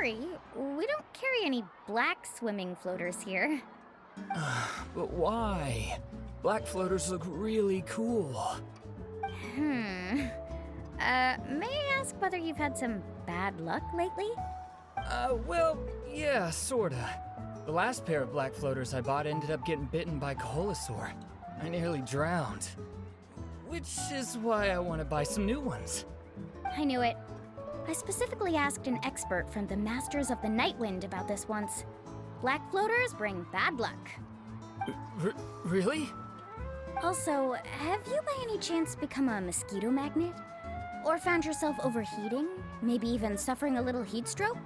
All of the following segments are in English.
sorry, we don't carry any black swimming floaters here. But why? Black floaters look really cool. May I ask whether you've had some bad luck lately? Well, yeah, sorta. The last pair of black floaters I bought ended up getting bitten by Koholosaur. I nearly drowned. Which is why I want to buy some new ones. I knew it. I specifically asked an expert from the Masters of the Nightwind about this once. Black floaters bring bad luck. Really? Also, have you by any chance become a mosquito magnet? Or found yourself overheating? Maybe even suffering a little heat stroke?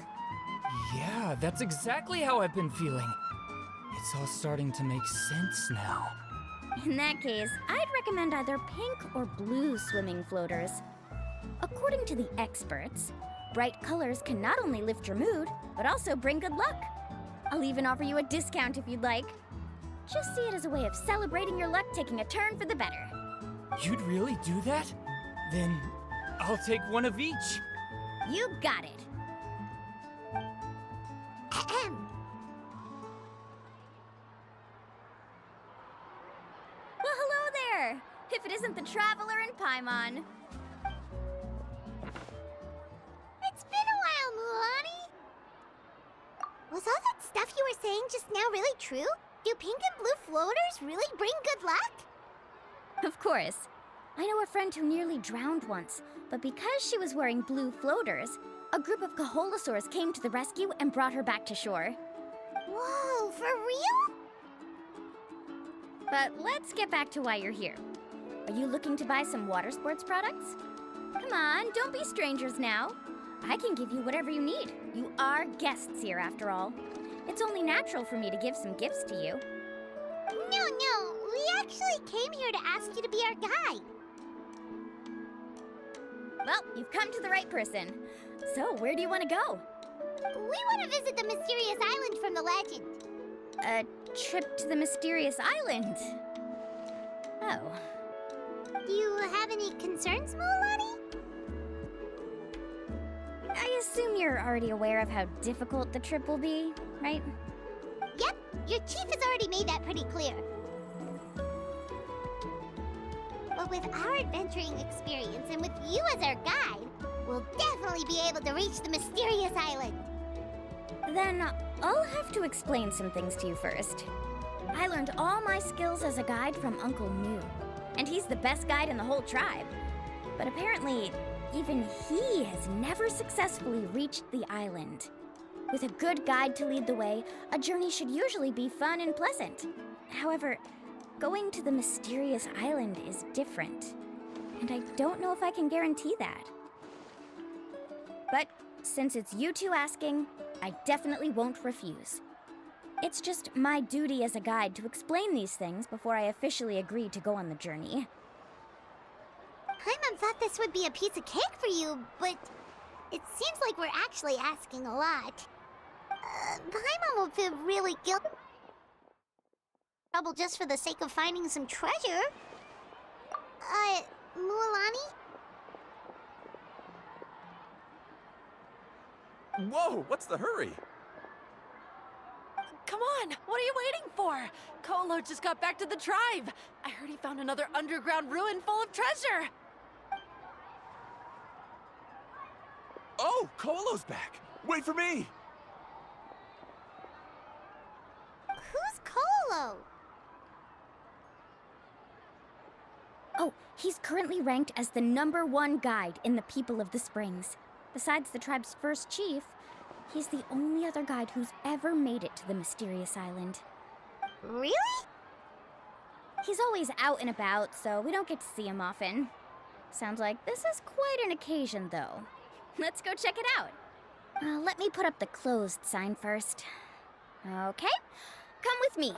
Yeah, that's exactly how I've been feeling. It's all starting to make sense now. In that case, I'd recommend either pink or blue swimming floaters. According to the experts, bright colors can not only lift your mood, but also bring good luck. I'll even offer you a discount if you'd like. Just see it as a way of celebrating your luck taking a turn for the better. You'd really do that? Then I'll take one of each. You got it. Well, hello there! If it isn't the Traveler in Paimon. It's been a while, Mulan. Was all that stuff you were saying just now really true? Do pink and blue floaters really bring good luck? Of course. I know a friend who nearly drowned once, but because she was wearing blue floaters, a group of Koholosaurs came to the rescue and brought her back to shore. Whoa, for real? But let's get back to why you're here. Are you looking to buy some water sports products? Come on, don't be strangers now. I can give you whatever you need. You are guests here, after all. It's only natural for me to give some gifts to you. No, we actually came here to ask you to be our guide. Well, you've come to the right person. So, where do you want to go? We want to visit the mysterious island from the legend. A trip to the mysterious island? Oh. Do you have any concerns, Mulan? I assume you're already aware of how difficult the trip will be, right? Yep, your chief has already made that pretty clear. But with our adventuring experience and with you as our guide, we'll definitely be able to reach the mysterious island. Then I'll have to explain some things to you first. I learned all my skills as a guide from Uncle New, and he's the best guide in the whole tribe. But apparently, even he has never successfully reached the island. With a good guide to lead the way, a journey should usually be fun and pleasant. However, going to the mysterious island is different, and I don't know if I can guarantee that. But since it's you two asking, I definitely won't refuse. It's just my duty as a guide to explain these things before I officially agree to go on the journey. Paimon thought this would be a piece of cake for you, but it seems like we're actually asking a lot. Paimon will feel really guilty. Trouble just for the sake of finding some treasure. Mualani? Whoa, what's the hurry? Come on, what are you waiting for? Kolo just got back to the tribe. I heard he found another underground ruin full of treasure. Oh, Kolo's back. Wait for me. Who's Kolo? Oh, he's currently ranked as the #1 guide in the People of the Springs. Besides the tribe's first chief, he's the only other guide who's ever made it to the mysterious island. Really? He's always out and about, so we don't get to see him often. Sounds like this is quite an occasion, though. Let's go check it out. Let me put up the closed sign first. Okay, come with me.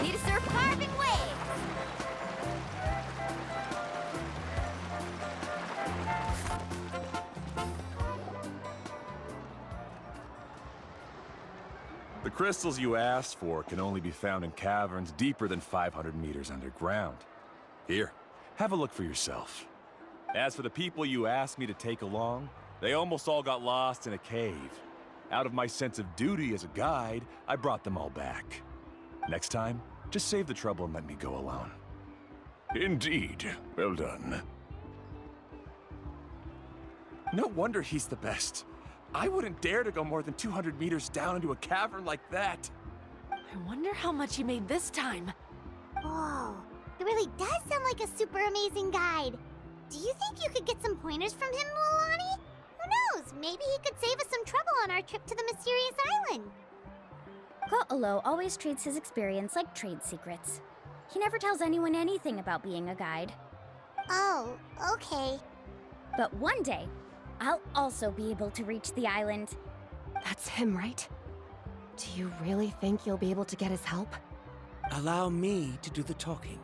Need to surf carving waves. The crystals you asked for can only be found in caverns deeper than 500 meters underground. Here, have a look for yourself. As for the people you asked me to take along, they almost all got lost in a cave. Out of my sense of duty as a guide, I brought them all back. Next time, just save the trouble and let me go alone. Indeed. Well done. No wonder he's the best. I wouldn't dare to go more than 200 meters down into a cavern like that. I wonder how much he made this time. Whoa, it really does sound like a super amazing guide. Do you think you could get some pointers from him, Mualani? Who knows? Maybe he could save us some trouble on our trip to the mysterious island. Ko'olo always treats his experience like trade secrets. He never tells anyone anything about being a guide. Oh, okay. But one day, I'll also be able to reach the island. That's him, right? Do you really think you'll be able to get his help? Allow me to do the talking.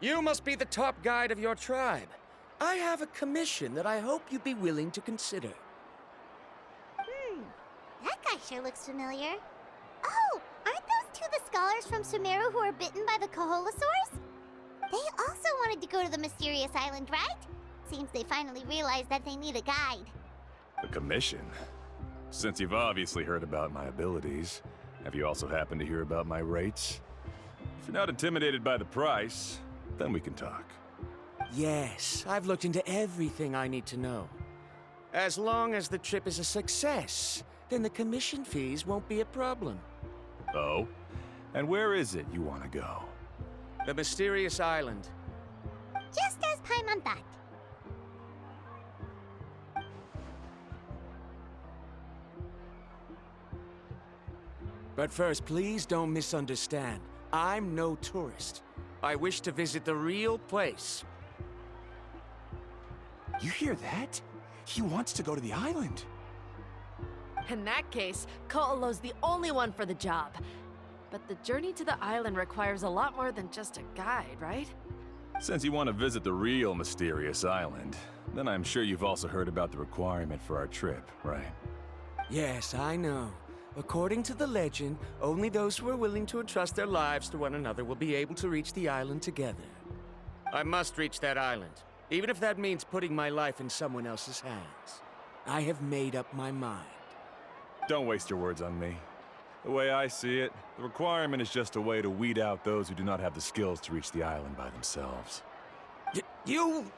You must be the top guide of your tribe. I have a commission that I hope you'd be willing to consider. That guy sure looks familiar. Oh, aren't those two the scholars from Sumeru who were bitten by the Koholosaurs? They also wanted to go to the mysterious island, right? Seems they finally realized that they need a guide. A commission? Since you've obviously heard about my abilities, have you also happened to hear about my rates? If you're not intimidated by the price, then we can talk. Yes, I've looked into everything I need to know. As long as the trip is a success, then the commission fees won't be a problem. Oh? And where is it you want to go? The mysterious island. Just as Paimon thought. But first, please don't misunderstand. I'm no tourist. I wish to visit the real place. You hear that? He wants to go to the island. In that case, Ko'olo's the only one for the job. But the journey to the island requires a lot more than just a guide, right? Since you want to visit the real mysterious island, then I'm sure you've also heard about the requirement for our trip, right? Yes, I know. According to the legend, only those who are willing to entrust their lives to one another will be able to reach the island together. I must reach that island, even if that means putting my life in someone else's hands. I have made up my mind. Don't waste your words on me. The way I see it, the requirement is just a way to weed out those who do not have the skills to reach the island by themselves. You...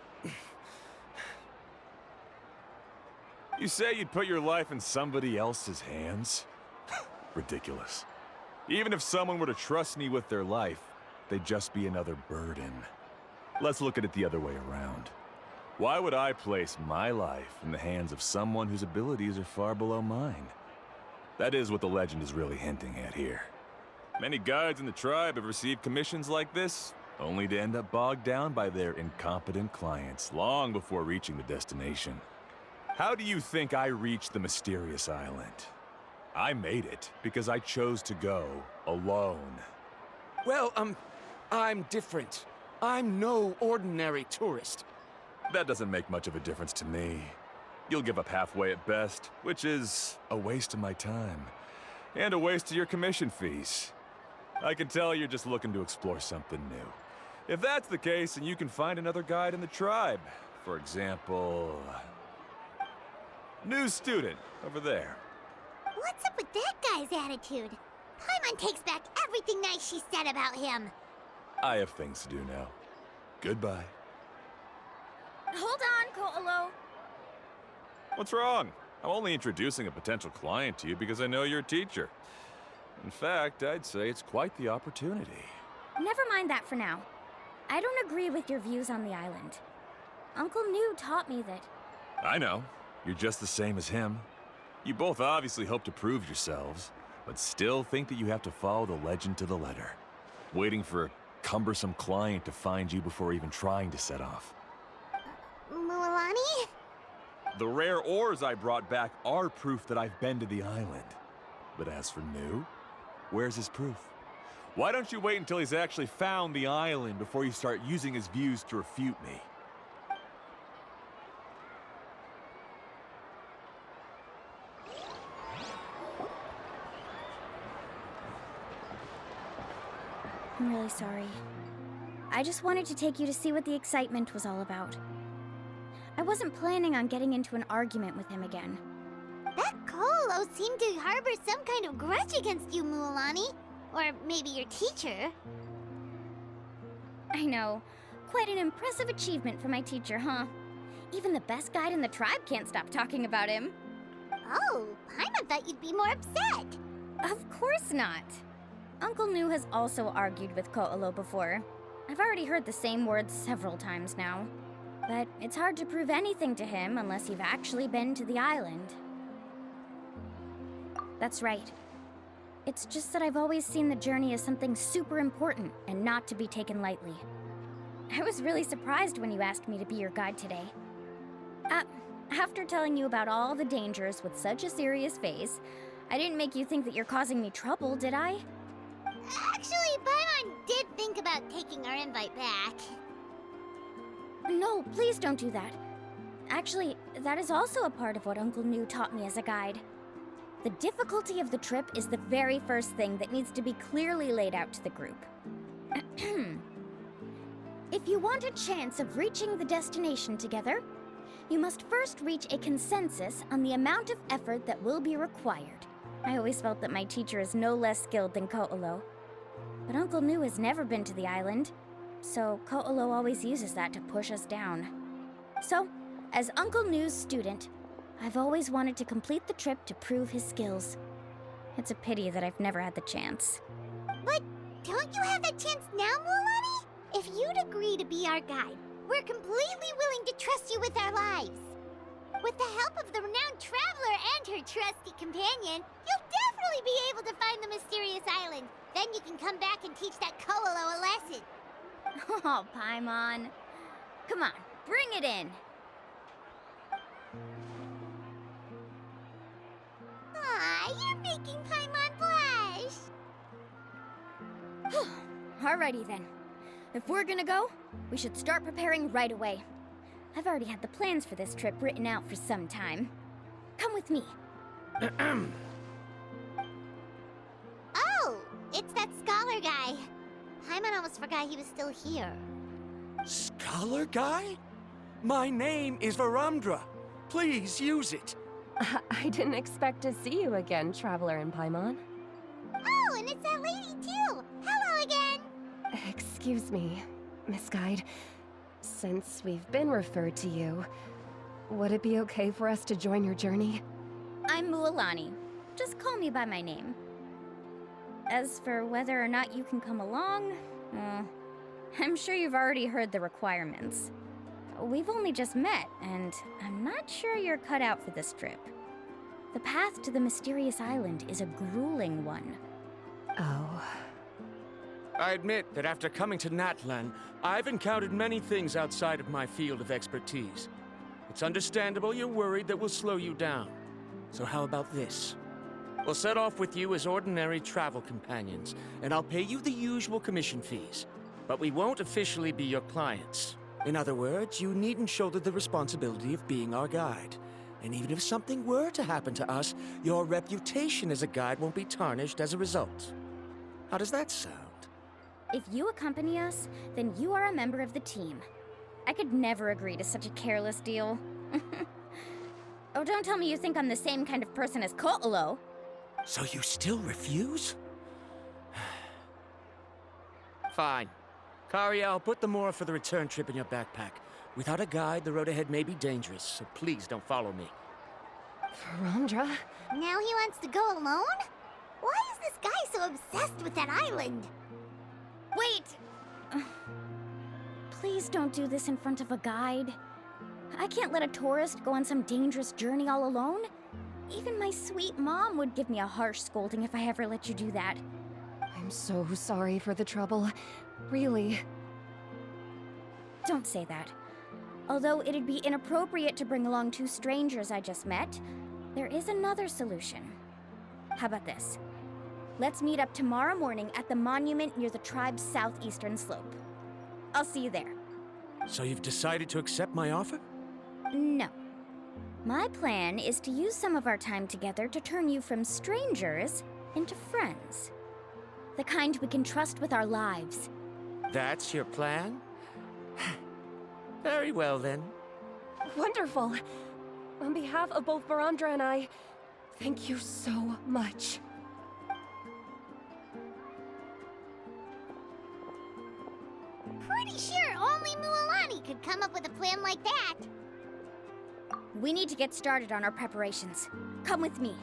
You say you'd put your life in somebody else's hands? Ridiculous. Even if someone were to trust me with their life, they'd just be another burden. Let's look at it the other way around. Why would I place my life in the hands of someone whose abilities are far below mine? That is what the legend is really hinting at here. Many guides in the tribe have received commissions like this, only to end up bogged down by their incompetent clients long before reaching the destination. How do you think I reached the mysterious island? I made it because I chose to go alone. Well, I'm different. I'm no ordinary tourist. That doesn't make much of a difference to me. You'll give up halfway at best, which is a waste of my time. And a waste of your commission fees. I can tell you're just looking to explore something new. If that's the case, then you can find another guide in the tribe. For example... new student, over there. What's up with that guy's attitude? Paimon takes back everything nice she said about him. I have things to do now. Goodbye. Hold on, Ko'olo. What's wrong? I'm only introducing a potential client to you because I know you're a teacher. In fact, I'd say it's quite the opportunity. Never mind that for now. I don't agree with your views on the island. Uncle New taught me that. I know. You're just the same as him. You both obviously hope to prove yourselves, but still think that you have to follow the legend to the letter. Waiting for a cumbersome client to find you before even trying to set off. Mualani? The rare ores I brought back are proof that I've been to the island. But as for New, where's his proof? Why don't you wait until he's actually found the island before you start using his views to refute me? I'm really sorry. I just wanted to take you to see what the excitement was all about. I wasn't planning on getting into an argument with him again. That Colo seemed to harbor some kind of grudge against you, Mualani. Or maybe your teacher. I know. Quite an impressive achievement for my teacher, huh? Even the best guide in the tribe can't stop talking about him. Oh, Paimon thought you'd be more upset. Of course not. Uncle Nu has also argued with Ko'olo before. I've already heard the same words several times now. But it's hard to prove anything to him unless you've actually been to the island. That's right. It's just that I've always seen the journey as something super important and not to be taken lightly. I was really surprised when you asked me to be your guide today. After telling you about all the dangers with such a serious face, I didn't make you think that you're causing me trouble, did I? Actually, Paimon did think about taking our invite back. No, please don't do that. Actually, that is also a part of what Uncle Nu taught me as a guide. The difficulty of the trip is the very first thing that needs to be clearly laid out to the group. If you want a chance of reaching the destination together, you must first reach a consensus on the amount of effort that will be required. I always felt that my teacher is no less skilled than Ko'olo. But Uncle Nu has never been to the island, so Ko'olo always uses that to push us down. So, as Uncle Nu's student, I've always wanted to complete the trip to prove his skills. It's a pity that I've never had the chance. But don't you have that chance now, Mualani? If you'd agree to be our guide, we're completely willing to trust you with our lives. With the help of the renowned traveler and her trusty companion, you'll definitely be able to find the mysterious island. Then you can come back and teach that Ko'olo a lesson. Oh, Paimon. Come on, bring it in. Aw, you're making Paimon blush. Alrighty then. If we're gonna go, we should start preparing right away. I've already had the plans for this trip written out for some time. Come with me. Oh, it's that scholar guy. Paimon almost forgot he was still here. Scholar guy? My name is Varumdra. Please use it. I didn't expect to see you again, Traveler in Paimon. Oh, and it's that lady too. Hello again. Excuse me, Miss Guide. Since we've been referred to you, would it be okay for us to join your journey? I'm Mualani. Just call me by my name. As for whether or not you can come along, I'm sure you've already heard the requirements. We've only just met, and I'm not sure you're cut out for this trip. The path to the mysterious island is a grueling one. Oh. I admit that after coming to Natlan, I've encountered many things outside of my field of expertise. It's understandable you're worried that we'll slow you down. So how about this? We'll set off with you as ordinary travel companions, and I'll pay you the usual commission fees. But we won't officially be your clients. In other words, you needn't shoulder the responsibility of being our guide. And even if something were to happen to us, your reputation as a guide won't be tarnished as a result. How does that sound? If you accompany us, then you are a member of the team. I could never agree to such a careless deal. Oh, don't tell me you think I'm the same kind of person as Ko'olo. So you still refuse? Fine. Kari, I'll put the Mora for the return trip in your backpack. Without a guide, the road ahead may be dangerous, so please don't follow me. Varumdra? Now he wants to go alone? Why is this guy so obsessed with that island? Wait! Please don't do this in front of a guide. I can't let a tourist go on some dangerous journey all alone. Even my sweet mom would give me a harsh scolding if I ever let you do that. I'm so sorry for the trouble. Really. Don't say that. Although it'd be inappropriate to bring along two strangers I just met, there is another solution. How about this? Let's meet up tomorrow morning at the monument near the tribe's southeastern slope. I'll see you there. So you've decided to accept my offer? No. My plan is to use some of our time together to turn you from strangers into friends. The kind we can trust with our lives. That's your plan? Very well, then. Wonderful. On behalf of both Verandra and I, thank you so much. Pretty sure only Mualani could come up with a plan like that. We need to get started on our preparations. Come with me.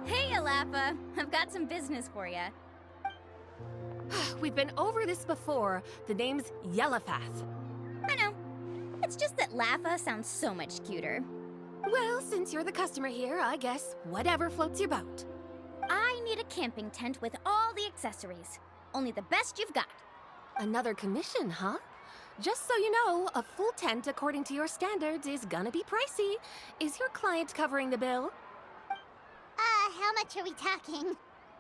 Hey, Alapha. I've got some business for you. We've been over this before. The name's Yellowfath. I know. It's just that Laffa sounds so much cuter. Well, since you're the customer here, I guess whatever floats your boat. I need a camping tent with all the accessories. Only the best you've got. Another commission, huh? Just so you know, a full tent according to your standards is gonna be pricey. Is your client covering the bill? How much are we talking?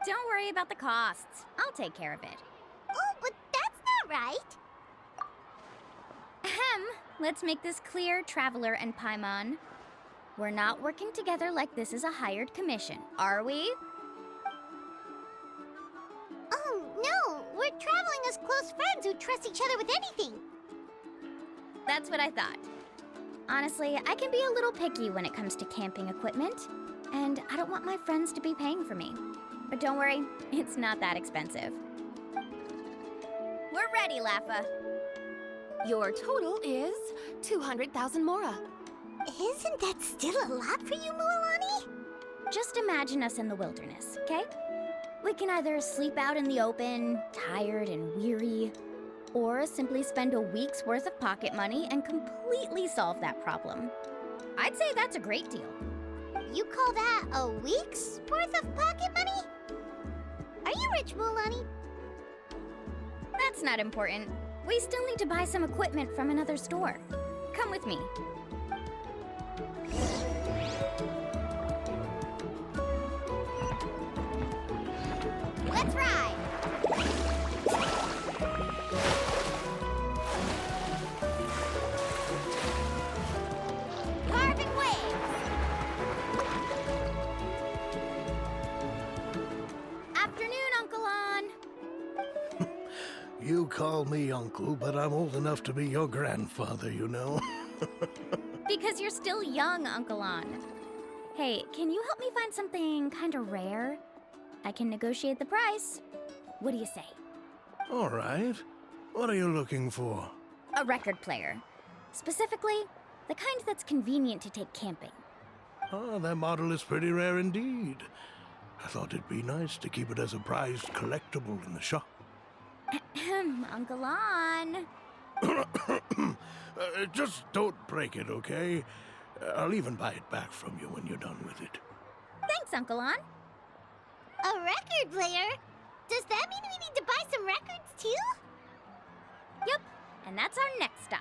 Don't worry about the costs. I'll take care of it. Oh, but that's not right. Ahem. Let's make this clear, Traveler and Paimon. We're not working together like this is a hired commission, are we? Oh, no. We're traveling as close friends who trust each other with anything. That's what I thought. Honestly, I can be a little picky when it comes to camping equipment, and I don't want my friends to be paying for me. But don't worry, it's not that expensive. We're ready, Laffa. Your total is 200,000 mora. Isn't that still a lot for you, Mualani? Just imagine us in the wilderness, okay? We can either sleep out in the open, tired and weary, or simply spend a week's worth of pocket money and completely solve that problem. I'd say that's a great deal. You call that a week's worth of pocket money? Are you rich, Mualani? That's not important. We still need to buy some equipment from another store. Come with me. Let's ride! Carving waves! Afternoon, Uncle On. You call me uncle, but I'm old enough to be your grandfather, you know. Because you're still young, Uncle On. Hey, can you help me find something kind of rare? I can negotiate the price. What do you say? All right. What are you looking for? A record player. Specifically, the kind that's convenient to take camping. Ah, that model is pretty rare indeed. I thought it'd be nice to keep it as a prized collectible in the shop. Uncle On. Just don't break it, okay? I'll even buy it back from you when you're done with it. Thanks, Uncle On. A record player? Does that mean we need to buy some records too? Yep, and that's our next stop.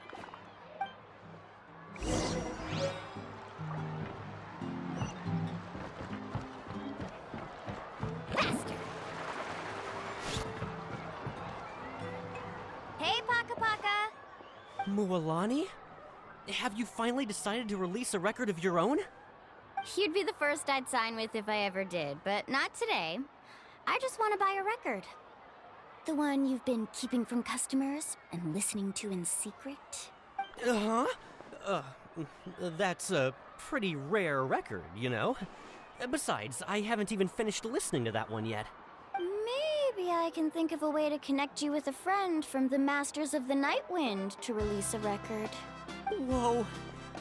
Faster! Hey, Paka Paka! Mualani? Have you finally decided to release a record of your own? You'd be the first I'd sign with if I ever did, but not today. I just want to buy a record. The one you've been keeping from customers and listening to in secret. Uh-huh. That's a pretty rare record, you know? Besides, I haven't even finished listening to that one yet. Maybe I can think of a way to connect you with a friend from the Masters of the Night Wind to release a record. Whoa.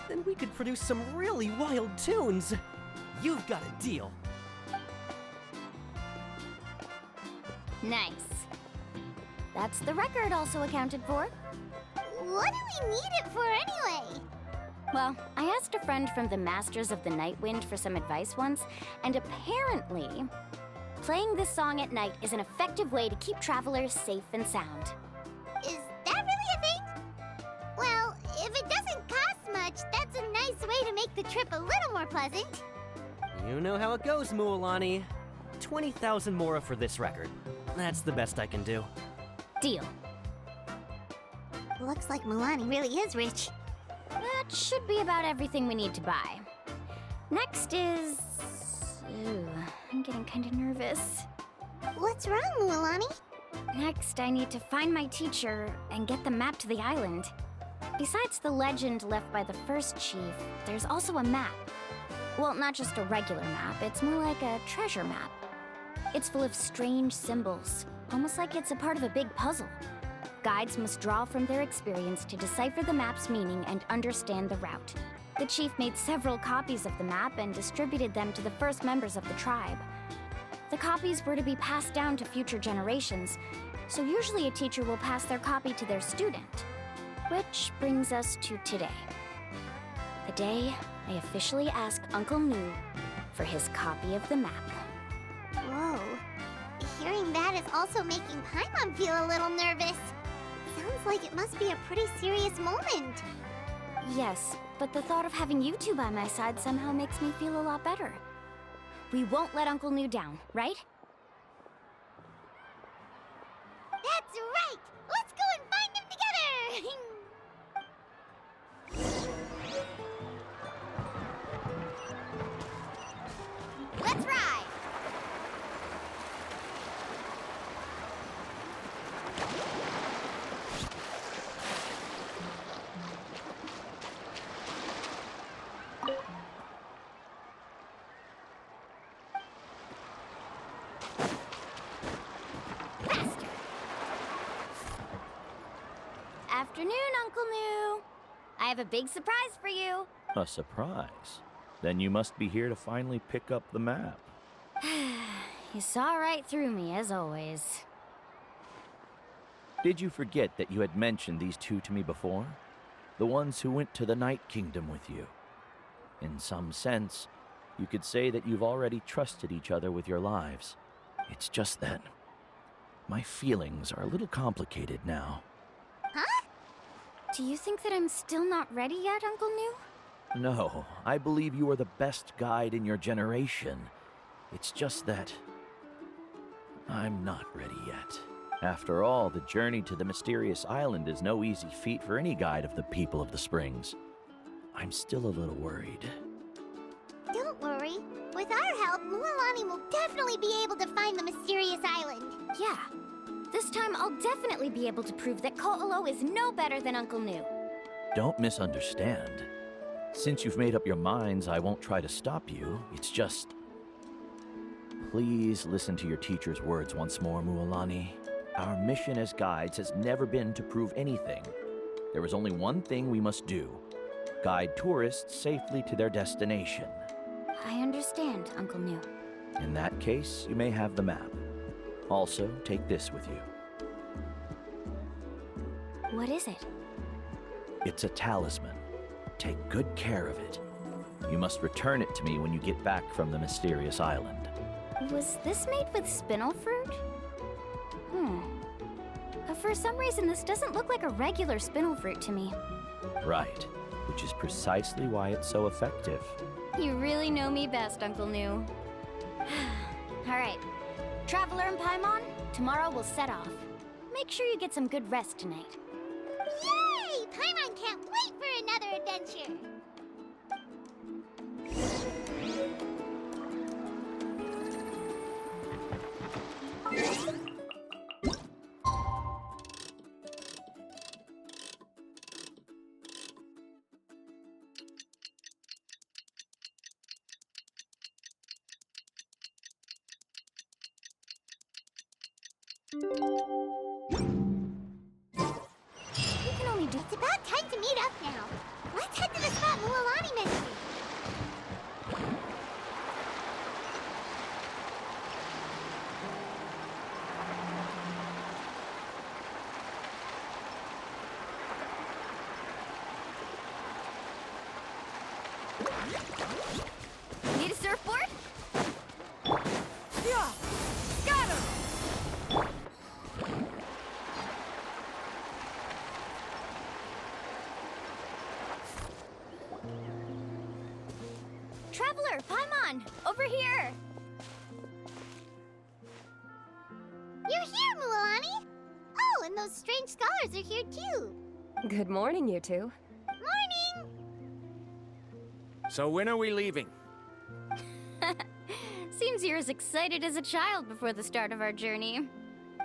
Then we could produce some really wild tunes. You've got a deal. Nice. That's the record also accounted for. What do we need it for anyway? Well, I asked a friend from the Masters of the Night Wind for some advice once, and apparently, playing this song at night is an effective way to keep travelers safe and sound. Is that really a thing? Well, if it doesn't cost much, that's the trip a little more pleasant. You know how it goes, Mualani. 20,000 mora for this record. That's the best I can do. Deal. Looks like Milani really is rich. That should be about everything we need to buy. Next is... Ooh, I'm getting kind of nervous. What's wrong, Mualani? Next, I need to find my teacher and get the map to the island. Besides the legend left by the first chief, there's also a map. Well, not just a regular map, it's more like a treasure map. It's full of strange symbols, almost like it's a part of a big puzzle. Guides must draw from their experience to decipher the map's meaning and understand the route. The chief made several copies of the map and distributed them to the first members of the tribe. The copies were to be passed down to future generations, so usually a teacher will pass their copy to their student. Which brings us to today. The day I officially asked Uncle Mu for his copy of the map. Whoa. Hearing that is also making Paimon feel a little nervous. Sounds like it must be a pretty serious moment. Yes, but the thought of having you two by my side somehow makes me feel a lot better. We won't let Uncle Nu down, right? That's right! Let's go and find him together! Let's ride! Faster! Afternoon, Uncle Nu. I have a big surprise for you. A surprise? Then you must be here to finally pick up the map. You saw right through me, as always. Did you forget that you had mentioned these two to me before? The ones who went to the Night Kingdom with you. In some sense, you could say that you've already trusted each other with your lives. It's just that my feelings are a little complicated now. Huh? Do you think that I'm still not ready yet, Uncle Nu? No, I believe you are the best guide in your generation. It's just that I'm not ready yet. After all, the journey to the mysterious island is no easy feat for any guide of the people of the Springs. I'm still a little worried. Don't worry. With our help, Mualani will definitely be able to find the mysterious island. Yeah. This time I'll definitely be able to prove that Ko'olo is no better than Uncle Nu. Don't misunderstand. Since you've made up your minds, I won't try to stop you. It's just... Please listen to your teacher's words once more, Mualani. Our mission as guides has never been to prove anything. There is only one thing we must do. Guide tourists safely to their destination. I understand, Uncle Nu. In that case, you may have the map. Also, take this with you. What is it? It's a talisman. Take good care of it. You must return it to me when you get back from the mysterious island. Was this made with spinel fruit? For some reason, this doesn't look like a regular spinel fruit to me. Right, which is precisely why it's so effective. You really know me best, Uncle Nu. All right, Traveler and Paimon, tomorrow we'll set off. Make sure you get some good rest tonight. Yay! Paimon can't wait for another adventure! It's about time to meet up now. Let's head to the spot Mualani mentioned. Need a surfboard? Yeah! Got him! Traveler, Paimon, over here! You're here, Mualani! Oh, and those strange scholars are here too. Good morning, you two. Morning! So when are we leaving? Seems you're as excited as a child before the start of our journey.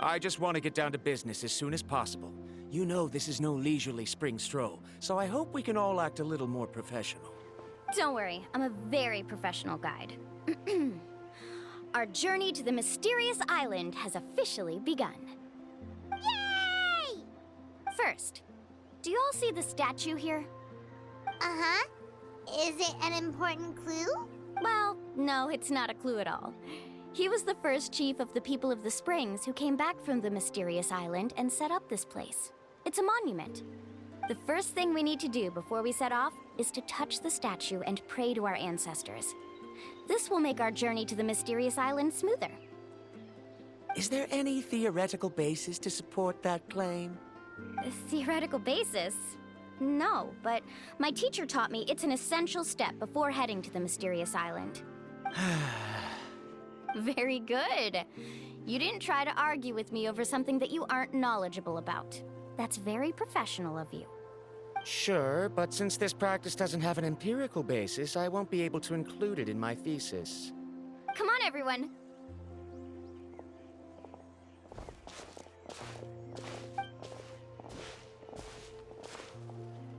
I just want to get down to business as soon as possible. You know this is no leisurely spring stroll, so I hope we can all act a little more professional. Don't worry, I'm a very professional guide. Our journey to the mysterious island has officially begun. Yay! First, do you all see the statue here? Uh-huh. Is it an important clue? Well, no, it's not a clue at all. He was the first chief of the people of the Springs who came back from the mysterious island and set up this place. It's a monument. The first thing we need to do before we set off is to touch the statue and pray to our ancestors. This will make our journey to the mysterious island smoother. Is there any theoretical basis to support that claim? A theoretical basis? No, but my teacher taught me it's an essential step before heading to the mysterious island. Very good. You didn't try to argue with me over something that you aren't knowledgeable about. That's very professional of you. Sure, but since this practice doesn't have an empirical basis, I won't be able to include it in my thesis. Come on, everyone.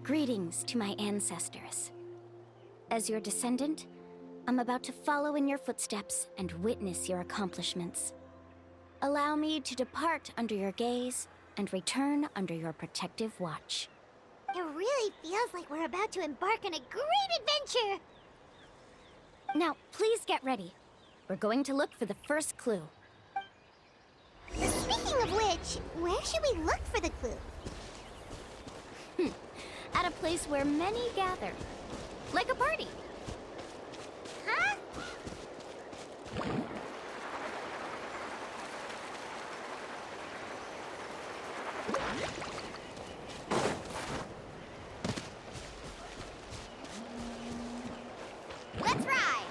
Greetings to my ancestors. As your descendant, I'm about to follow in your footsteps and witness your accomplishments. Allow me to depart under your gaze and return under your protective watch. It really feels like we're about to embark on a great adventure! Now, please get ready. We're going to look for the first clue. Speaking of which, where should we look for the clue? At a place where many gather. Like a party. Huh? Let's ride!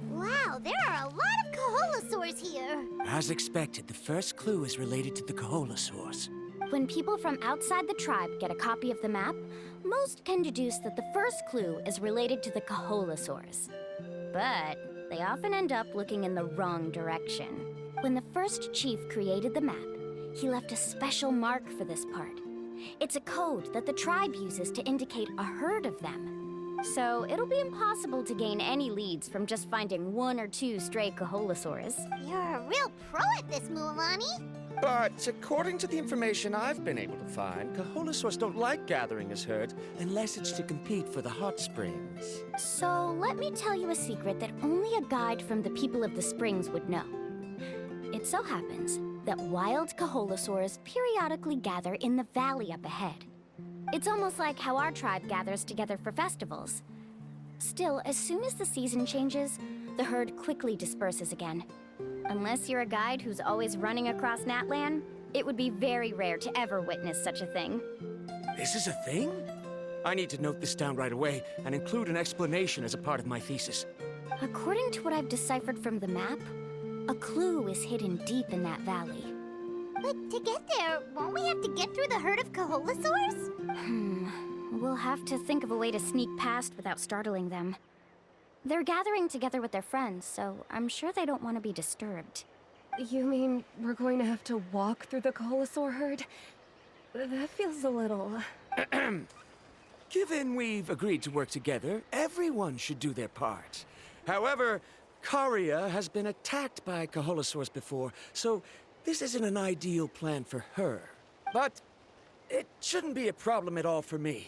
Wow, there are a lot of Kaholasaurs here! As expected, the first clue is related to the Kaholasaurs. When people from outside the tribe get a copy of the map, most can deduce that the first clue is related to the Kaholasaurs. But they often end up looking in the wrong direction. When the first chief created the map, he left a special mark for this part. It's a code that the tribe uses to indicate a herd of them. So it'll be impossible to gain any leads from just finding one or two stray Kaholasaurs. You're a real pro at this, Mualani! But according to the information I've been able to find, Kaholasaurs don't like gathering as herds unless it's to compete for the hot springs. So let me tell you a secret that only a guide from the people of the springs would know. It so happens that wild Kaholasaurs periodically gather in the valley up ahead. It's almost like how our tribe gathers together for festivals. Still, as soon as the season changes, the herd quickly disperses again. Unless you're a guide who's always running across Natlan, it would be very rare to ever witness such a thing. This is a thing? I need to note this down right away and include an explanation as a part of my thesis. According to what I've deciphered from the map, a clue is hidden deep in that valley. But to get there, won't we have to get through the herd of Kaholasaurs? We'll have to think of a way to sneak past without startling them. They're gathering together with their friends, so I'm sure they don't want to be disturbed. You mean we're going to have to walk through the Kaholasaur herd? That feels a little... Given we've agreed to work together, everyone should do their part. However, Karia has been attacked by Kaholosaurs before, so this isn't an ideal plan for her. But it shouldn't be a problem at all for me.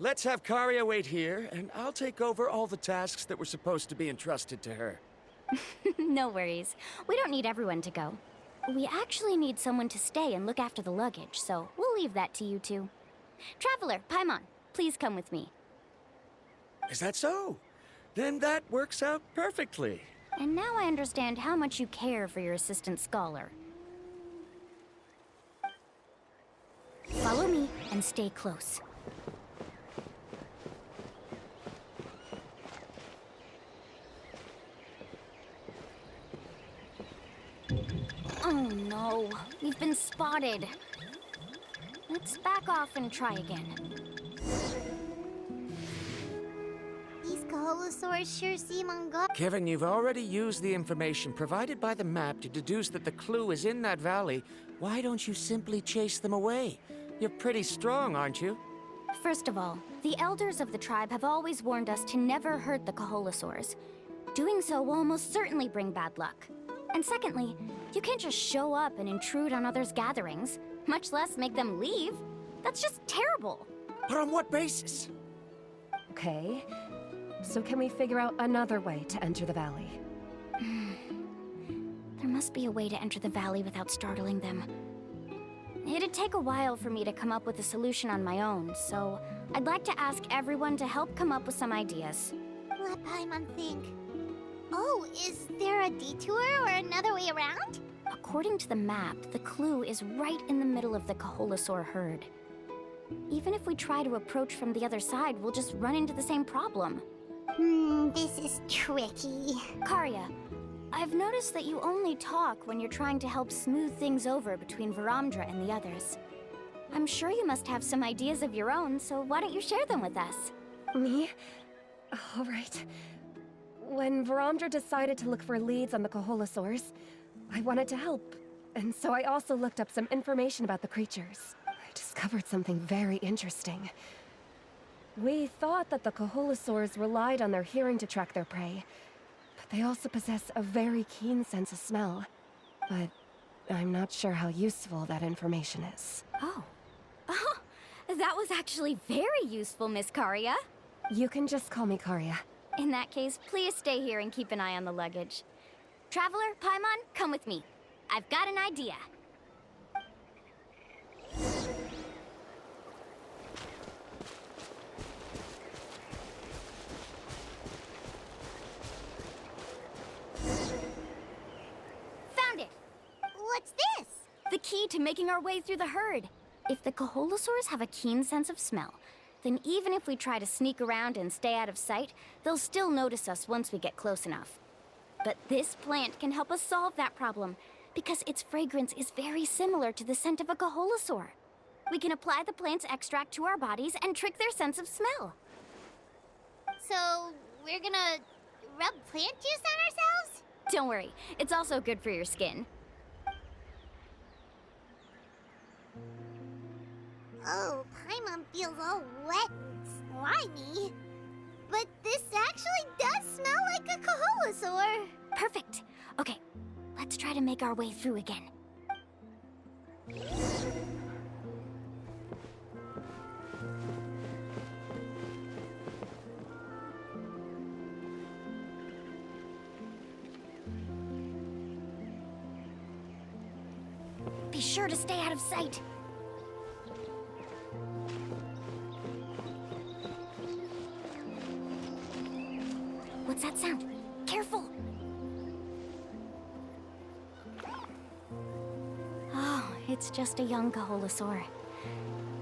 Let's have Karia wait here, and I'll take over all the tasks that were supposed to be entrusted to her. No worries. We don't need everyone to go. We actually need someone to stay and look after the luggage, so we'll leave that to you two. Traveler, Paimon, please come with me. Is that so? Then that works out perfectly. And now I understand how much you care for your assistant scholar. Follow me and stay close. Oh no, we've been spotted. Let's back off and try again. These Kaholosaurs sure seem on guard. Kevin, you've already used the information provided by the map to deduce that the clue is in that valley. Why don't you simply chase them away? You're pretty strong, aren't you? First of all, the elders of the tribe have always warned us to never hurt the Kaholosaurs. Doing so will almost certainly bring bad luck. And secondly, you can't just show up and intrude on others' gatherings, much less make them leave. That's just terrible. But on what basis? Okay. So can we figure out another way to enter the valley? There must be a way to enter the valley without startling them. It'd take a while for me to come up with a solution on my own, so I'd like to ask everyone to help come up with some ideas. Let Paimon think. Oh, is there a detour or another way around? According to the map, the clue is right in the middle of the Kaholosaur herd. Even if we try to approach from the other side, we'll just run into the same problem. This is tricky. Karia, I've noticed that you only talk when you're trying to help smooth things over between Varamdra and the others. I'm sure you must have some ideas of your own, so why don't you share them with us? Me? All right. When Varamdra decided to look for leads on the Kaholosaurs, I wanted to help. And so I also looked up some information about the creatures. I discovered something very interesting. We thought that the Kaholosaurs relied on their hearing to track their prey, but they also possess a very keen sense of smell. But I'm not sure how useful that information is. Oh. Oh, that was actually very useful, Miss Karia. You can just call me Karia. In that case, please stay here and keep an eye on the luggage. Traveler, Paimon, come with me. I've got an idea. Found it! What's this? The key to making our way through the herd. If the Kaholosaurs have a keen sense of smell, then even if we try to sneak around and stay out of sight, they'll still notice us once we get close enough. But this plant can help us solve that problem, because its fragrance is very similar to the scent of a Kaholosaur. We can apply the plant's extract to our bodies and trick their sense of smell. So, we're gonna rub plant juice on ourselves? Don't worry, it's also good for your skin. Oh, Paimon feels all wet and slimy. But this actually does smell like a Kaholosaur. Perfect. Okay, let's try to make our way through again. Be sure to stay out of sight. What's that sound? Careful! Oh, it's just a young Kaholosaur.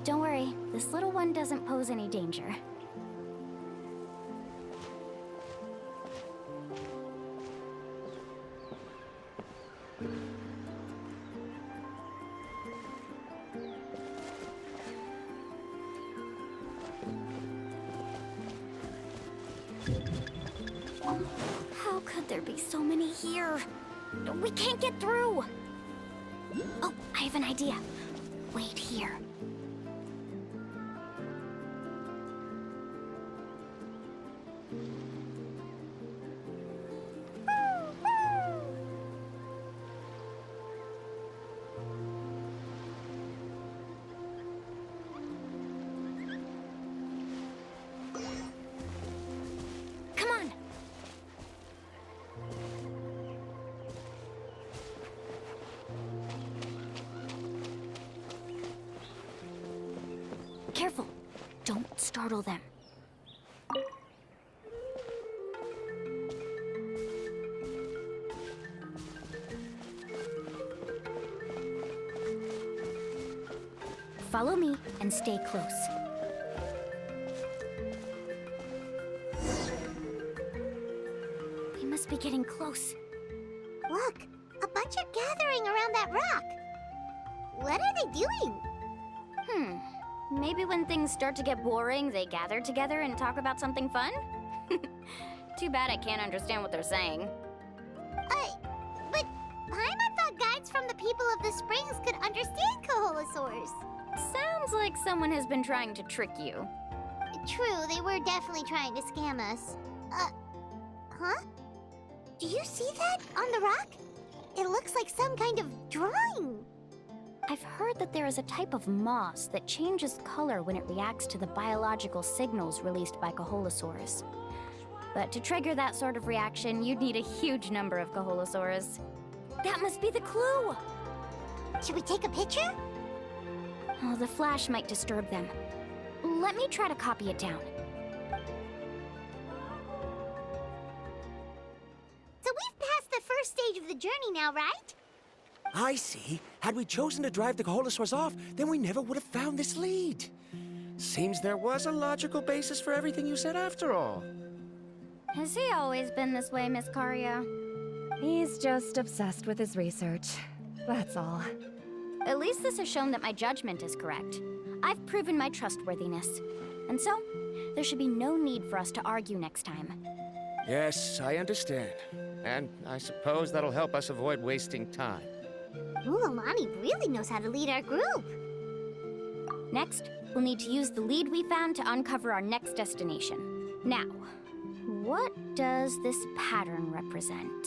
Don't worry, this little one doesn't pose any danger. How could there be so many here? We can't get through! Oh, I have an idea. Wait here. careful. Don't startle them. Follow me and stay close. We must be getting close. Look, a bunch are gathering around that rock. What are they doing? Maybe when things start to get boring, they gather together and talk about something fun? Too bad I can't understand what they're saying. But Paimon thought guides from the people of the springs could understand Koholosaurs. Sounds like someone has been trying to trick you. True, they were definitely trying to scam us. Huh? Do you see that on the rock? It looks like some kind of drawing. I've heard that there is a type of moss that changes color when it reacts to the biological signals released by Koholosaurs. But to trigger that sort of reaction, you'd need a huge number of Koholosaurs. That must be the clue! Should we take a picture? Oh, the flash might disturb them. Let me try to copy it down. So we've passed the first stage of the journey now, right? I see. Had we chosen to drive the Koholosaurs off, then we never would have found this lead. Seems there was a logical basis for everything you said after all. Has he always been this way, Miss Karia? He's just obsessed with his research. That's all. At least this has shown that my judgment is correct. I've proven my trustworthiness. And so, there should be no need for us to argue next time. Yes, I understand. And I suppose that'll help us avoid wasting time. Mulamani really knows how to lead our group. Next, we'll need to use the lead we found to uncover our next destination. Now, what does this pattern represent?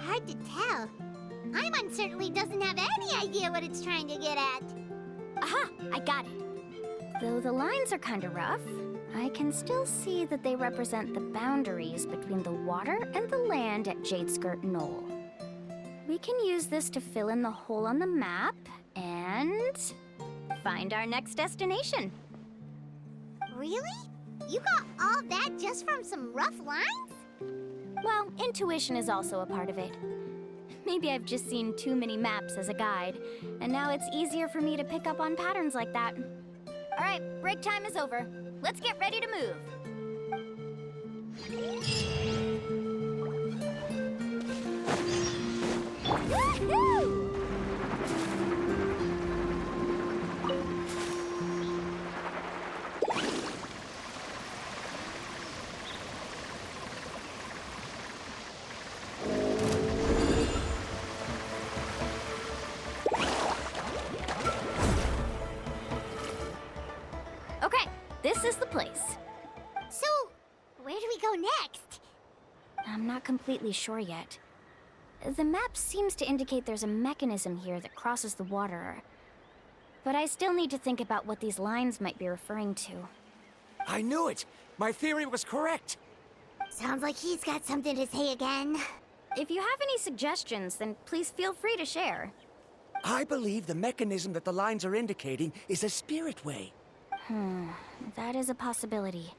Hard to tell. Paimon certainly doesn't have any idea what it's trying to get at. Aha! I got it. Though the lines are kinda rough, I can still see that they represent the boundaries between the water and the land at Jadeskirt Knoll. We can use this to fill in the hole on the map and find our next destination. Really? You got all that just from some rough lines? Well, intuition is also a part of it. Maybe I've just seen too many maps as a guide, and now it's easier for me to pick up on patterns like that. All right, break time is over. Let's get ready to move. Woohoo! Okay, this is the place. So, where do we go next? I'm not completely sure yet. The map seems to indicate there's a mechanism here that crosses the water. But I still need to think about what these lines might be referring to. I knew it! My theory was correct! Sounds like he's got something to say again. If you have any suggestions, then please feel free to share. I believe the mechanism that the lines are indicating is a spirit way. That is a possibility.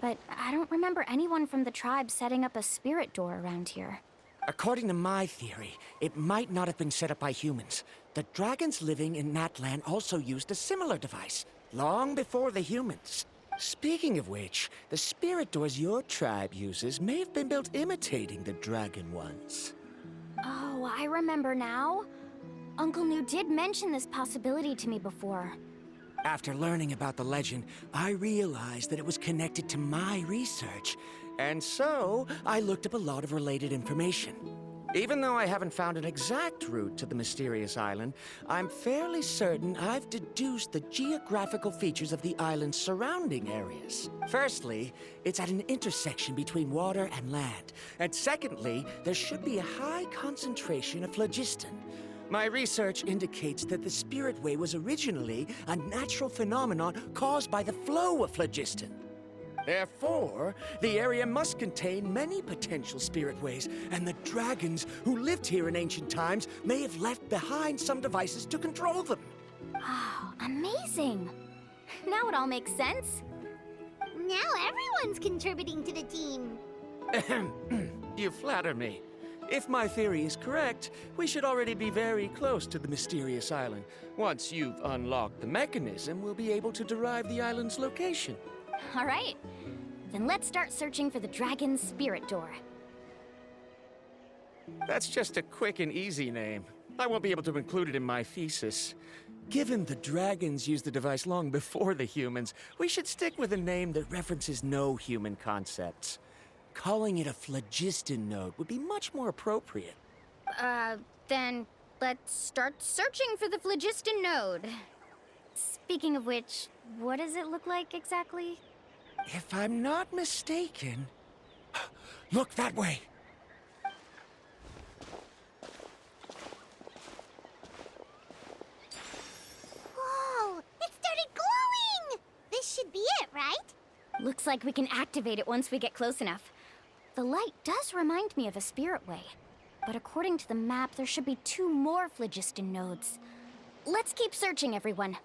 But I don't remember anyone from the tribe setting up a spirit door around here. According to my theory, it might not have been set up by humans. The dragons living in that land also used a similar device, long before the humans. Speaking of which, the spirit doors your tribe uses may have been built imitating the dragon ones. Oh, I remember now. Uncle New did mention this possibility to me before. After learning about the legend, I realized that it was connected to my research, and so I looked up a lot of related information. Even though I haven't found an exact route to the mysterious island, I'm fairly certain I've deduced the geographical features of the island's surrounding areas. Firstly, it's at an intersection between water and land, and secondly, there should be a high concentration of phlogiston. My research indicates that the Spirit Way was originally a natural phenomenon caused by the flow of phlogiston. Therefore, the area must contain many potential spirit ways, and the dragons who lived here in ancient times may have left behind some devices to control them. Oh, amazing! Now it all makes sense. Now everyone's contributing to the team. You flatter me. If my theory is correct, we should already be very close to the mysterious island. Once you've unlocked the mechanism, we'll be able to derive the island's location. All right. Then let's start searching for the dragon's spirit door. That's just a quick and easy name. I won't be able to include it in my thesis. Given the dragons used the device long before the humans, we should stick with a name that references no human concepts. Calling it a phlogiston node would be much more appropriate. Then let's start searching for the phlogiston node. Speaking of which, what does it look like exactly? If I'm not mistaken... Look that way! Whoa! It started glowing! This should be it, right? Looks like we can activate it once we get close enough. The light does remind me of a spirit way, but according to the map, there should be 2 more phlogiston nodes. Let's keep searching, everyone.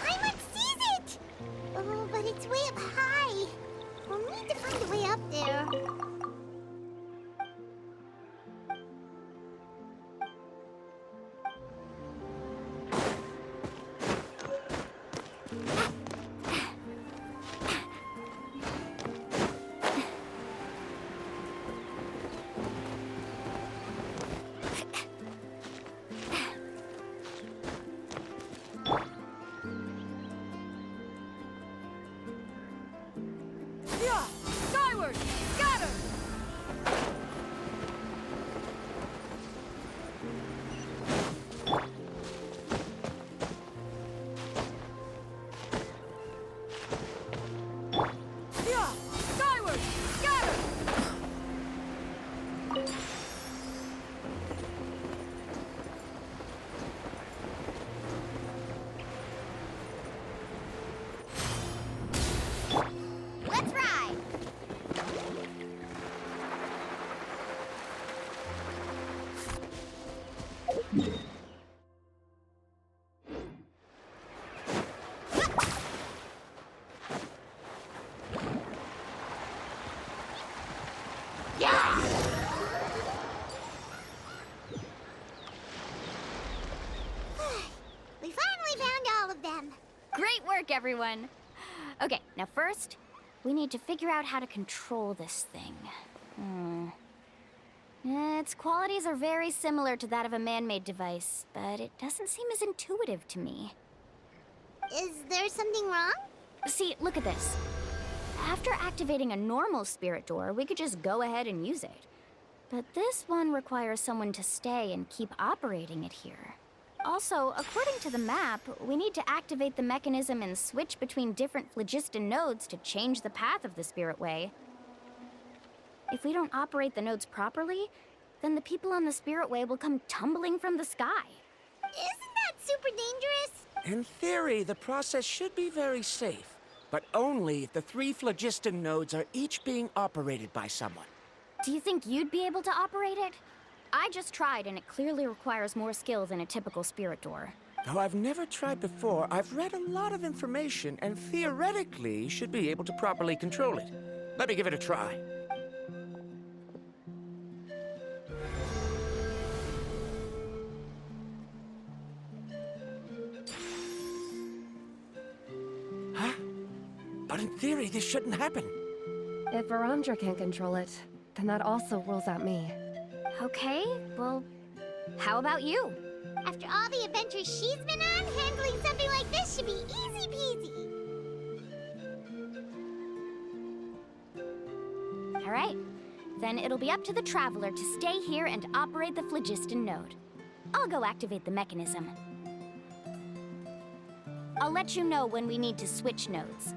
Paimon sees it! Oh, but it's way up high. We'll need to find a way up there. Skyward! Scatter! Skyward! Scatter! Let's ride! We finally found all of them. Great work, everyone! Okay, now first, we need to figure out how to control this thing. Its qualities are very similar to that of a man-made device, but it doesn't seem as intuitive to me. Is there something wrong? See, look at this. After activating a normal spirit door, we could just go ahead and use it. But this one requires someone to stay and keep operating it here. Also, according to the map, we need to activate the mechanism and switch between different phlogiston nodes to change the path of the spirit way. If we don't operate the nodes properly, then the people on the spirit way will come tumbling from the sky. Isn't that super dangerous? In theory, the process should be very safe. but only if the 3 phlogiston nodes are each being operated by someone. Do you think you'd be able to operate it? I just tried, and it clearly requires more skill than a typical spirit door. Though I've never tried before, I've read a lot of information and theoretically should be able to properly control it. Let me give it a try. Huh? But in theory, this shouldn't happen. If Verandra can't control it, then that also rules out me. Okay, well, how about you? After all the adventures she's been on, handling something like this should be easy peasy. All right, then it'll be up to the Traveler to stay here and operate the phlogiston node. I'll go activate the mechanism. I'll let you know when we need to switch nodes.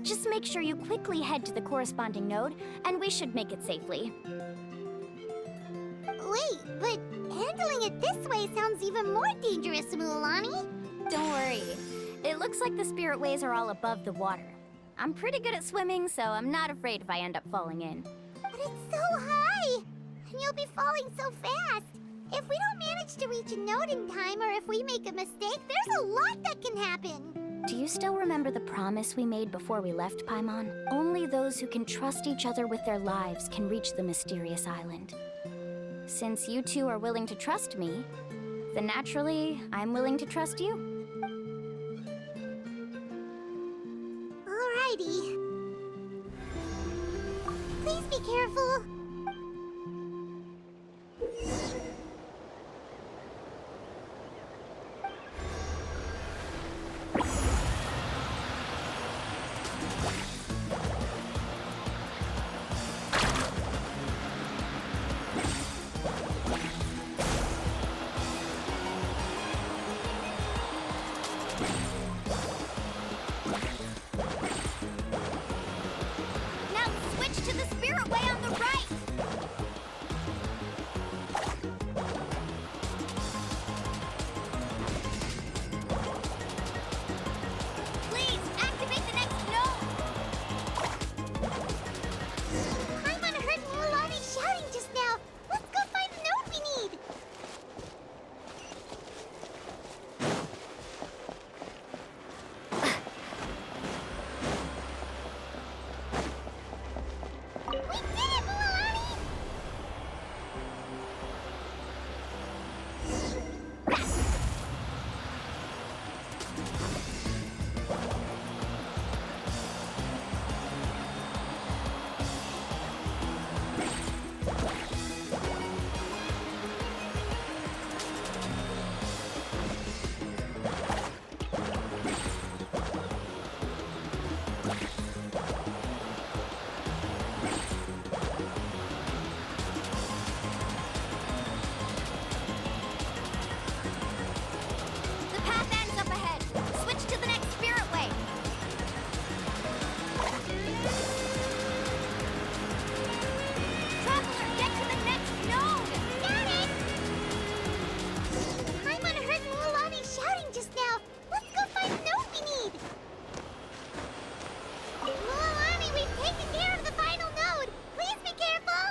Just make sure you quickly head to the corresponding node, and we should make it safely. Wait, but handling it this way sounds even more dangerous, Mualani. Don't worry. It looks like the spirit ways are all above the water. I'm pretty good at swimming, so I'm not afraid if I end up falling in. But it's so high, and you'll be falling so fast. If we don't manage to reach a node in time, or if we make a mistake, there's a lot that can happen. Do you still remember the promise we made before we left Paimon? Only those who can trust each other with their lives can reach the mysterious island. Since you two are willing to trust me, then naturally, I'm willing to trust you. Alrighty. Please be careful. Now switch to the spirit way on the right! Please, activate the next node! Paimon heard Mualani shouting just now. Let's go find the node we need. We did it, Mualani! The path ends up ahead. Switch to the next spirit way. Traveler, get to the next node! Got it! Paimon heard Mualani shouting just now. Let's go find the node we need. Mualani, we've taken care of the final node. Please be careful.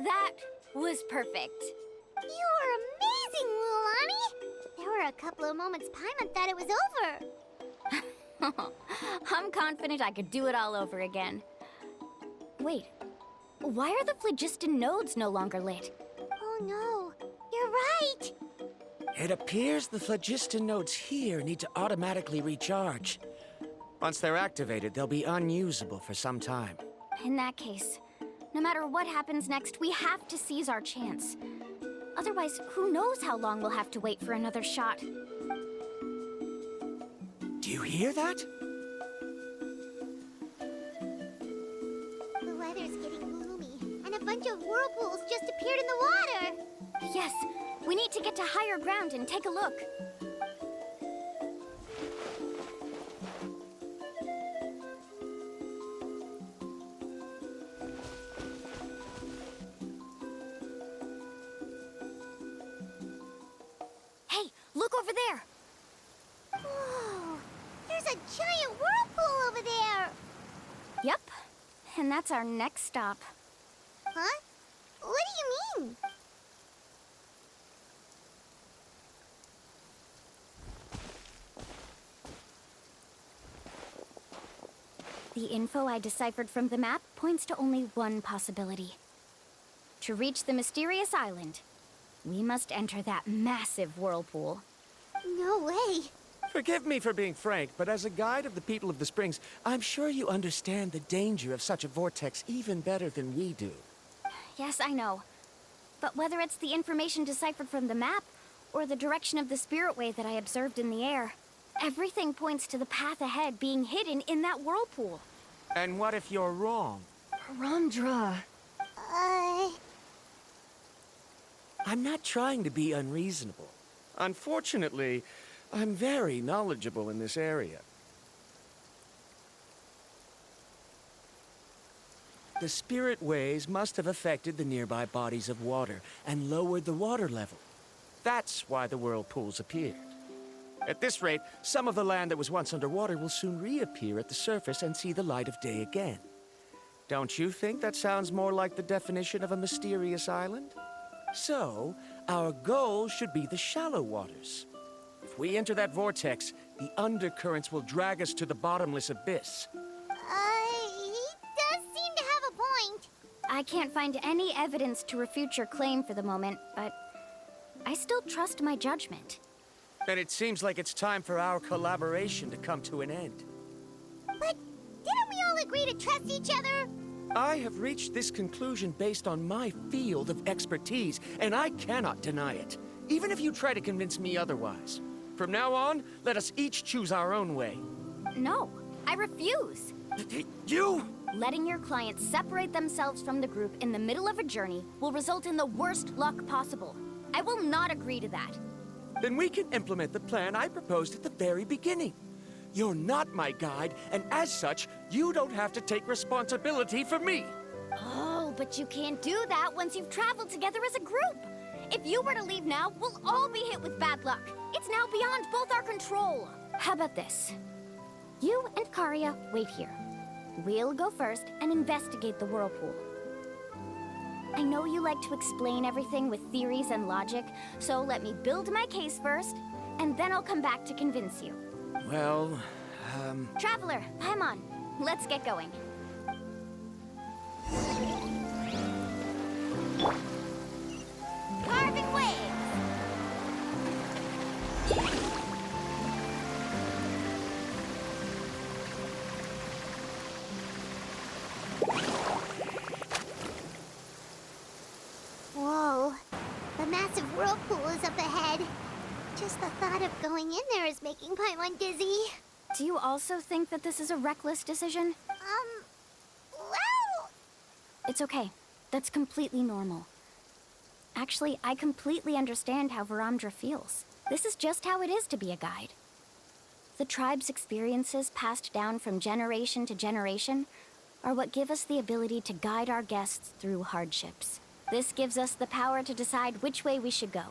That was perfect. You were amazing, Mualani. There were a couple of moments Paimon thought it was over. I'm confident I could do it all over again. Wait, why are the phlogiston nodes no longer lit? Oh no, you're right. It appears the phlogiston nodes here need to automatically recharge. Once they're activated, they'll be unusable for some time. In that case, no matter what happens next, we have to seize our chance. Otherwise, who knows how long we'll have to wait for another shot. Do you hear that? The weather's getting gloomy, and a bunch of whirlpools just appeared in the water. Yes, we need to get to higher ground and take a look. Hey, look over there! Whoa! There's a giant whirlpool over there! Yep, and that's our next stop. Huh? What do you mean? The info I deciphered from the map points to only one possibility. To reach the mysterious island, we must enter that massive whirlpool. No way. Forgive me for being frank, but as a guide of the people of the Springs, I'm sure you understand the danger of such a vortex even better than we do. Yes, I know. But whether it's the information deciphered from the map, or the direction of the spirit way that I observed in the air, everything points to the path ahead being hidden in that whirlpool. And what if you're wrong? Verandra. I'm not trying to be unreasonable. Unfortunately, I'm very knowledgeable in this area. The spirit waves must have affected the nearby bodies of water and lowered the water level. That's why the whirlpools appeared. At this rate, some of the land that was once underwater will soon reappear at the surface and see the light of day again. Don't you think that sounds more like the definition of a mysterious island? So, our goal should be the shallow waters. If we enter that vortex, the undercurrents will drag us to the bottomless abyss. He does seem to have a point. I can't find any evidence to refute your claim for the moment, but I still trust my judgment. Then it seems like it's time for our collaboration to come to an end. But didn't we all agree to trust each other? I have reached this conclusion based on my field of expertise, and I cannot deny it, even if you try to convince me otherwise. From now on, let us each choose our own way. No, I refuse. You? Letting your clients separate themselves from the group in the middle of a journey will result in the worst luck possible. I will not agree to that. Then we can implement the plan I proposed at the very beginning. You're not my guide, and as such, you don't have to take responsibility for me. Oh, but you can't do that once you've traveled together as a group. If you were to leave now, we'll all be hit with bad luck. It's now beyond both our control. How about this? You and Karia wait here. We'll go first and investigate the whirlpool. I know you like to explain everything with theories and logic, so let me build my case first, and then I'll come back to convince you. Well, Traveler, Paimon, let's get going. Carving waves. Whoa. The massive whirlpool is up ahead. Just the thought of going in there is making Paimon dizzy. Do you also think that this is a reckless decision? Well... It's okay. That's completely normal. Actually, I completely understand how Verandra feels. This is just how it is to be a guide. The tribe's experiences passed down from generation to generation are what give us the ability to guide our guests through hardships. This gives us the power to decide which way we should go.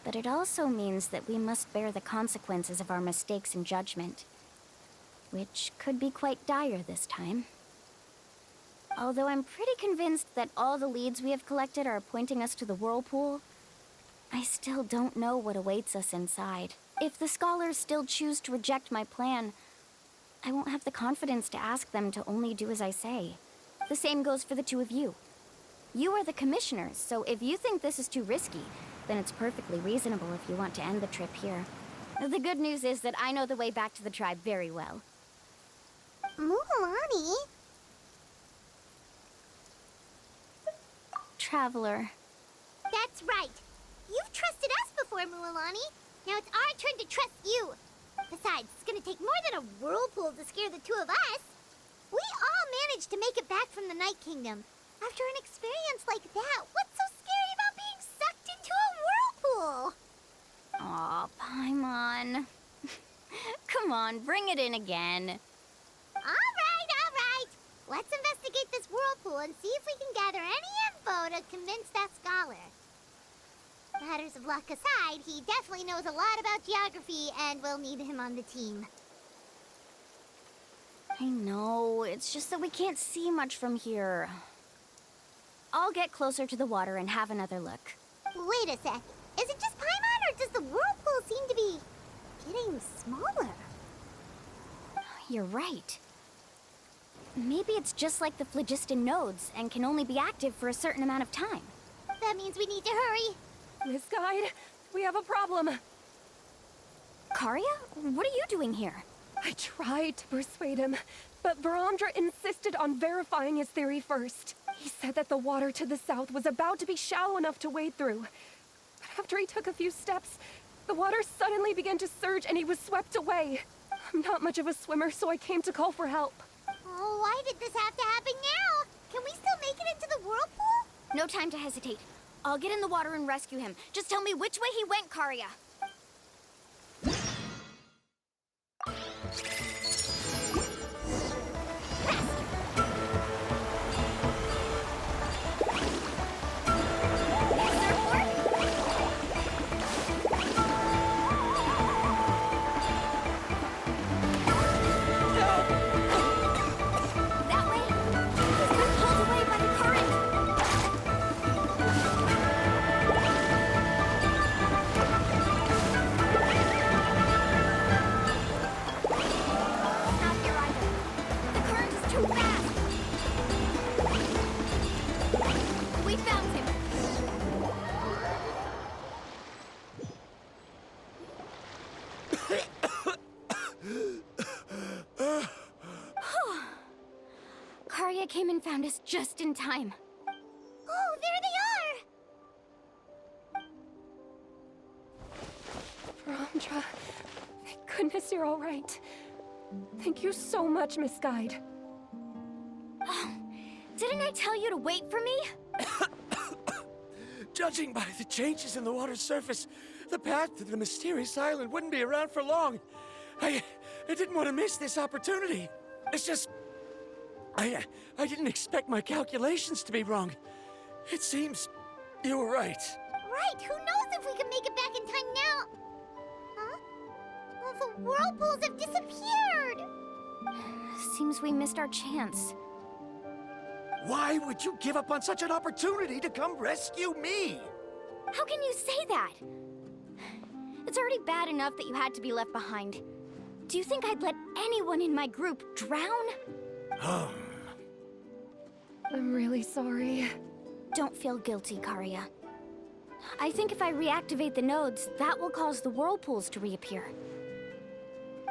But it also means that we must bear the consequences of our mistakes and judgment, which could be quite dire this time. Although I'm pretty convinced that all the leads we have collected are pointing us to the whirlpool, I still don't know what awaits us inside. If the scholars still choose to reject my plan, I won't have the confidence to ask them to only do as I say. The same goes for the two of you. You are the commissioners, so if you think this is too risky, then it's perfectly reasonable if you want to end the trip here. The good news is that I know the way back to the tribe very well. Mualani? Traveler. That's right. You've trusted us before, Mualani. Now it's our turn to trust you. Besides, it's gonna take more than a whirlpool to scare the two of us. We all managed to make it back from the Night Kingdom. After an experience like that, what's so scary about being sucked into a whirlpool? Aw, Paimon. Come on, bring it in again. All right. Let's investigate this whirlpool and see if we can gather any info to convince that scholar. Matters of luck aside, he definitely knows a lot about geography, and we'll need him on the team. I know, it's just that we can't see much from here. I'll get closer to the water and have another look. Wait a sec. Is it just Paimon, or does the whirlpool seem to be getting smaller? You're right. Maybe it's just like the phlogiston nodes and can only be active for a certain amount of time. That means we need to hurry. Miss Guide, we have a problem. Karia? What are you doing here? I tried to persuade him, but Verandra insisted on verifying his theory first. He said that the water to the south was about to be shallow enough to wade through. But after he took a few steps, the water suddenly began to surge and he was swept away. I'm not much of a swimmer, so I came to call for help. Oh, why did this have to happen now? Can we still make it into the whirlpool? No time to hesitate. I'll get in the water and rescue him. Just tell me which way he went, Karia. Karia came and found us just in time. Oh, there they are! Verandra, thank goodness you're all right. Thank you so much, Miss Guide. Oh, didn't I tell you to wait for me? Judging by the changes in the water's surface, the path to the mysterious island wouldn't be around for long. I didn't want to miss this opportunity. It's just... I didn't expect my calculations to be wrong. It seems you were right. Right, who knows if we can make it back in time now? Huh? Well, the whirlpools have disappeared! Seems we missed our chance. Why would you give up on such an opportunity to come rescue me? How can you say that? It's already bad enough that you had to be left behind. Do you think I'd let anyone in my group drown? I'm really sorry. Don't feel guilty, Karia. I think if I reactivate the nodes, that will cause the whirlpools to reappear.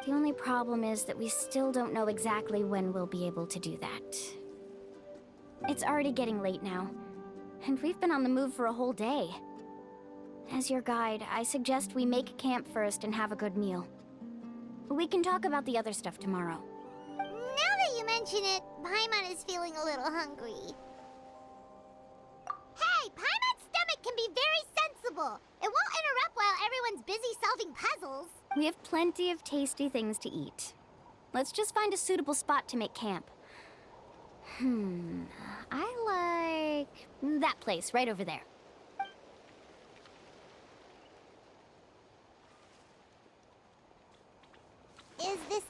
The only problem is that we still don't know exactly when we'll be able to do that. It's already getting late now, and we've been on the move for a whole day. As your guide, I suggest we make camp first and have a good meal. We can talk about the other stuff tomorrow. Now that you mention it, Paimon is feeling a little hungry. Hey, Paimon's stomach can be very sensible. It won't interrupt while everyone's busy solving puzzles. We have plenty of tasty things to eat. Let's just find a suitable spot to make camp. I like that place right over there. Is this